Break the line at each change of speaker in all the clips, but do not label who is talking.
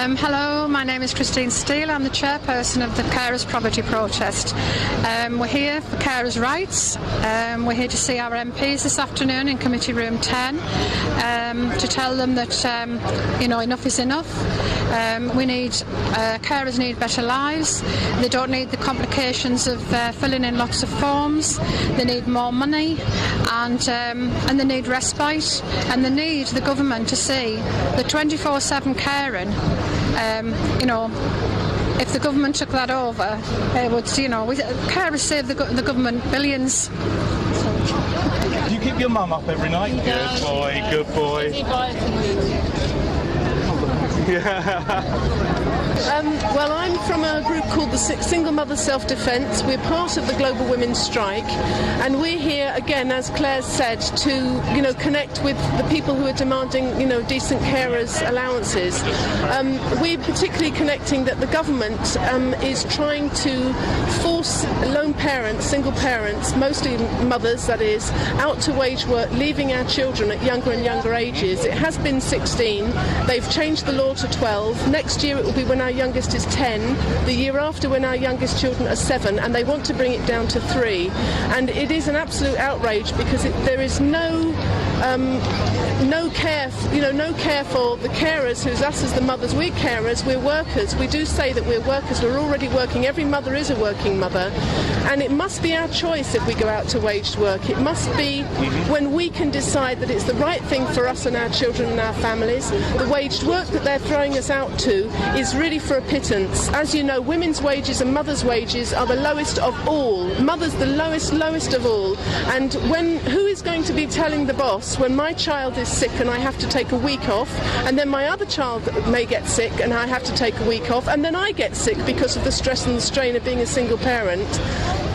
Hello, my name is Christine Steele. I'm the chairperson of the Carers Poverty Protest. We're here for carers' rights. We're here to see our MPs this afternoon in Committee Room 10 to tell them that enough is enough. Carers need better lives. They don't need the complications of filling in lots of forms. They need more money, and they need respite, and they need the government to see the 24/7 caring. If the government took that over, it would, carers save the government billions.
Do you keep your mum up every night? Good boy, good boy.
Well, I'm from a group called the Single Mother Self-Defence. We're part of the Global Women's Strike, and we're here again, as Claire said, to connect with the people who are demanding decent carers' allowances. We're particularly connecting that the government is trying to force lone parents, single parents, mostly mothers that is, out to wage work, leaving our children at younger and younger ages. It has been 16. They've changed the law to 12. Next year it will be when our youngest is 10, the year after when our youngest children are 7, and they want to bring it down to 3. And it is an absolute outrage because there is no care for the carers, who's us as the mothers. We're carers, we're workers. We do say that we're workers, we're already working. Every mother is a working mother, and it must be our choice if we go out to waged work. It must be when we can decide that it's the right thing for us and our children and our families. The waged work that they're throwing us out to is really for a pittance. As you know, women's wages and mothers' wages are the lowest of all. Mothers the lowest of all. And who is going to be telling the boss when my child is sick and I have to take a week off, and then my other child may get sick and I have to take a week off, and then I get sick because of the stress and the strain of being a single parent?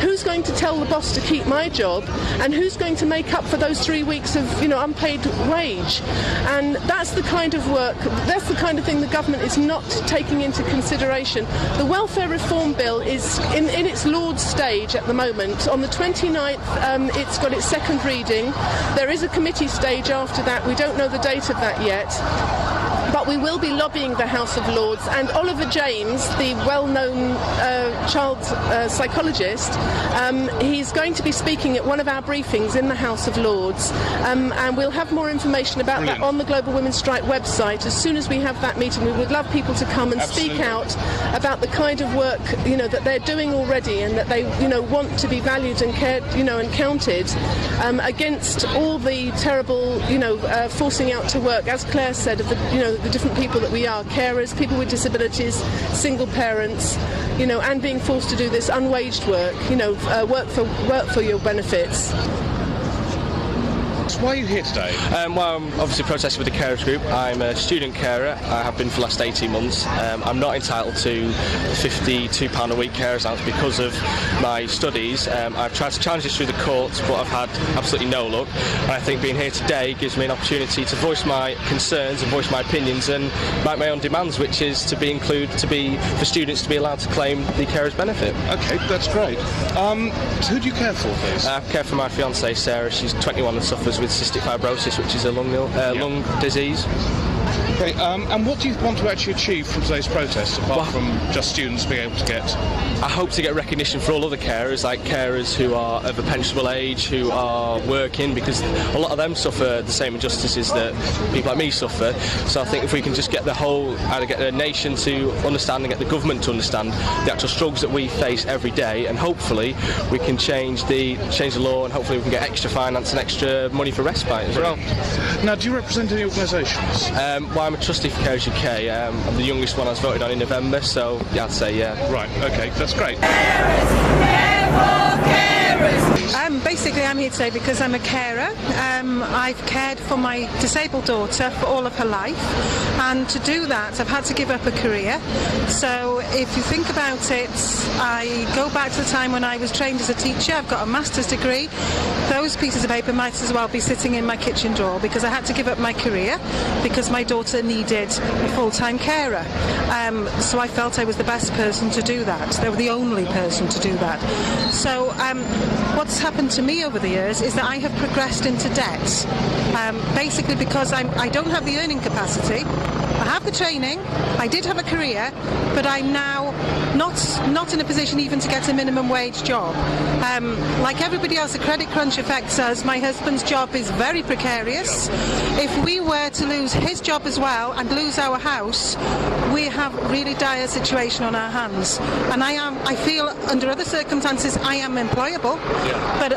Who's going to tell the boss to keep my job, and who's going to make up for those 3 weeks of unpaid wage? And that's the kind of work, that's the kind of thing the government is not taking into consideration. The welfare reform bill is in its Lord's stage at the moment. On the 29th it's got its second reading. There is a committee stage after that. We don't know the date of that yet. But we will be lobbying the House of Lords, and Oliver James, the well-known child psychologist, he's going to be speaking at one of our briefings in the House of Lords, and we'll have more information about that on the Global Women's Strike website. As soon as we have that meeting, we would love people to come and speak out about the kind of work that they're doing already, and that they want to be valued and cared and counted against all the terrible forcing out to work, as Claire said, of the different people that we are: carers, people with disabilities, single parents, and being forced to do this unwaged work, work for your benefits.
Why are you here today?
Well, I'm obviously protesting with the carers group. I'm a student carer. I have been for the last 18 months. I'm not entitled to £52 a week carers allowance because of my studies. I've tried to challenge this through the courts, but I've had absolutely no luck. And I think being here today gives me an opportunity to voice my concerns and voice my opinions and make my own demands, which is for students to be allowed to claim the carers benefit.
Okay, that's great. So who do you care for, please?
I care for my fiancée Sarah. She's 21 and suffers with cystic fibrosis, which is a lung disease.
Okay, and what do you want to actually achieve from today's protest, apart from just students being able to get...
I hope to get recognition for all other carers, like carers who are of a pensionable age, who are working, because a lot of them suffer the same injustices that people like me suffer. So I think if we can just get get the nation to understand and get the government to understand the actual struggles that we face every day, and hopefully we can change the law, and hopefully we can get extra finance and extra money for respite as well.
Now, do you represent any organisations?
Well, I'm a trustee for Carers UK. I'm the youngest one I was voted on in November, so yeah, I'd say yeah.
Right, okay, that's great.
Basically, I'm here today because I'm a carer. I've cared for my disabled daughter for all of her life, and to do that I've had to give up a career. So if you think about it, I go back to the time when I was trained as a teacher. I've got a master's degree. Those pieces of paper might as well be sitting in my kitchen drawer, because I had to give up my career because my daughter needed a full-time carer. So I felt I was the best person to do that. They were the only person to do that. So what's happened to me over the years is that I have progressed into debt, basically because I don't have the earning capacity. I have the training, I did have a career, but I'm now not in a position even to get a minimum wage job. Like everybody else, the credit crunch affects us. My husband's job is very precarious. If we were to lose his job as well and lose our house, we have a really dire situation on our hands. And I feel under other circumstances I am employable, but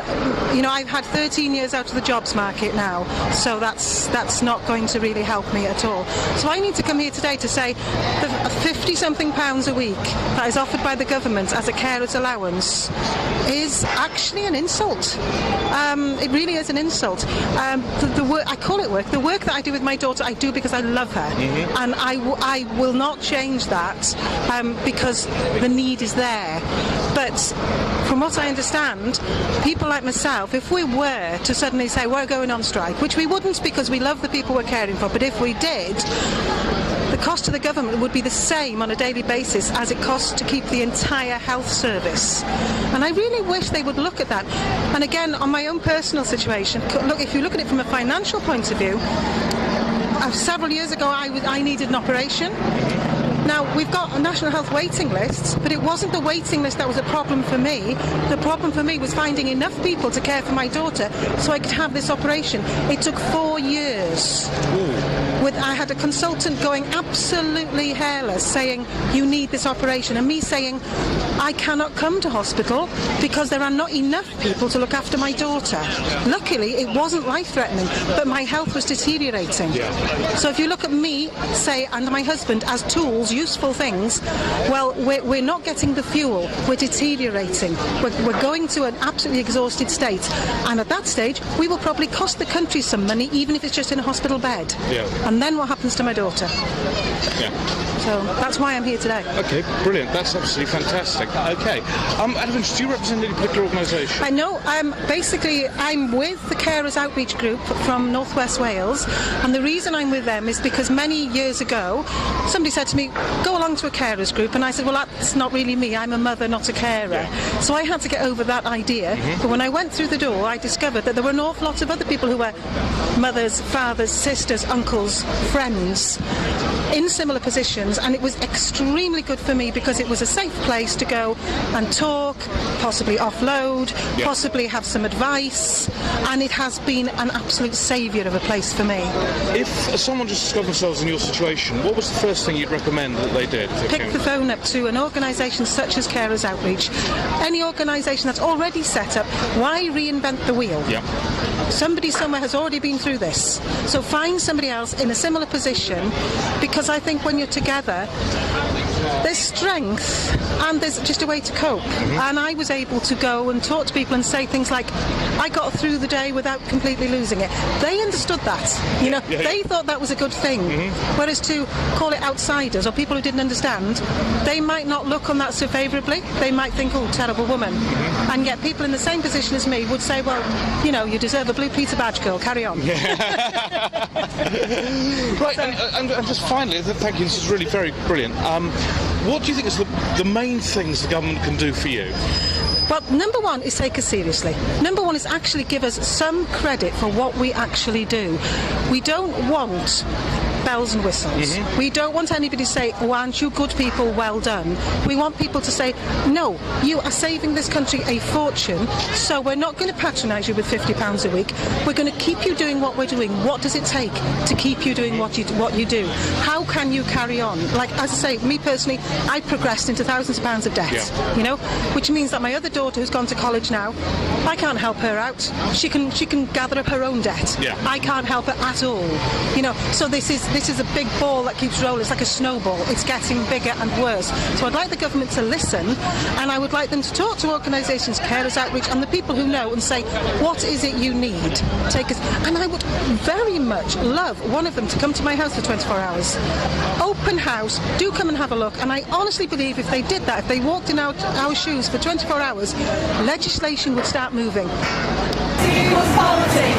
I've had 13 years out of the jobs market now, so that's not going to really help me at all. So I need to come here today to say the 50-something pounds a week that is offered by the government as a carer's allowance is actually an insult. It really is an insult. The work, I call it work. The work that I do with my daughter, I do because I love her, and I will not change that because the need is there. But from what I understand, people like myself, if we were to suddenly say we're going on strike, which we wouldn't because we love the people we're caring for, but if we did, the cost to the government would be the same on a daily basis as it costs to keep the entire health service. And I really wish they would look at that. And again, on my own personal situation, look, if you look at it from a financial point of view, several years ago I needed an operation. Now, we've got a national health waiting list, but it wasn't the waiting list that was a problem for me. The problem for me was finding enough people to care for my daughter so I could have this operation. It took 4 years. I had a consultant going absolutely hairless saying, you need this operation, and me saying, I cannot come to hospital because there are not enough people to look after my daughter. Luckily, it wasn't life-threatening, but my health was deteriorating. So if you look at me, say, and my husband as tools, useful things, well, we're not getting the fuel, we're deteriorating. We're going to an absolutely exhausted state, and at that stage, we will probably cost the country some money, even if it's just in a hospital bed. And then what happens to my daughter? So that's why I'm here today.
Okay, brilliant. That's absolutely fantastic. Okay. Advent, do you represent any particular organisation?
I know. Basically, I'm with the Carers Outreach Group from North West Wales, and the reason I'm with them is because many years ago, somebody said to me, go along to a carers group, and I said, well, that's not really me. I'm a mother, not a carer. So I had to get over that idea. But when I went through the door, I discovered that there were an awful lot of other people who were mothers, fathers, sisters, uncles, friends in similar positions, and it was extremely good for me because it was a safe place to go and talk, possibly offload, possibly have some advice, and it has been an absolute saviour of a place for me.
If someone just discovered themselves in your situation, what was the first thing you'd recommend that they did?
Pick the phone up to an organisation such as Carers Outreach. Any organisation that's already set up, why reinvent the wheel? Somebody somewhere has already been through this. So find somebody else in a similar position, because I think when you're together, there's strength and there's just a way to cope. And I was able to go and talk to people and say things like, I got through the day without completely losing it. They understood that. They thought that was a good thing. Whereas to call it outsiders or people who didn't understand, they might not look on that so favourably. They might think, oh, terrible woman. And yet people in the same position as me would say, well, you deserve a blue Peter badge, girl, carry on.
Right, and just finally, thank you, this is really very brilliant. What do you think is the main things the government can do for you?
Well, number one is take us seriously. Number one is actually give us some credit for what we actually do. We don't want bells and whistles. We don't want anybody to say, oh, aren't you good people, well done. We want people to say, no, you are saving this country a fortune, so we're not going to patronise you with £50 a week. We're going to keep you doing what we're doing. What does it take to keep you doing what you do? How can you carry on? Like, as I say, me personally, I progressed into thousands of pounds of debt, which means that my other daughter who's gone to college now, I can't help her out. She can gather up her own debt. I can't help her at all. So this is a big ball that keeps rolling. It's like a snowball. It's getting bigger and worse. So I'd like the government to listen, and I would like them to talk to organisations, Carers Outreach, and the people who know, and say, what is it you need? Take us. And I would very much love one of them to come to my house for 24 hours. Open house. Do come and have a look. And I honestly believe if they did that, if they walked in our shoes for 24 hours, legislation would start moving.
Equals poverty.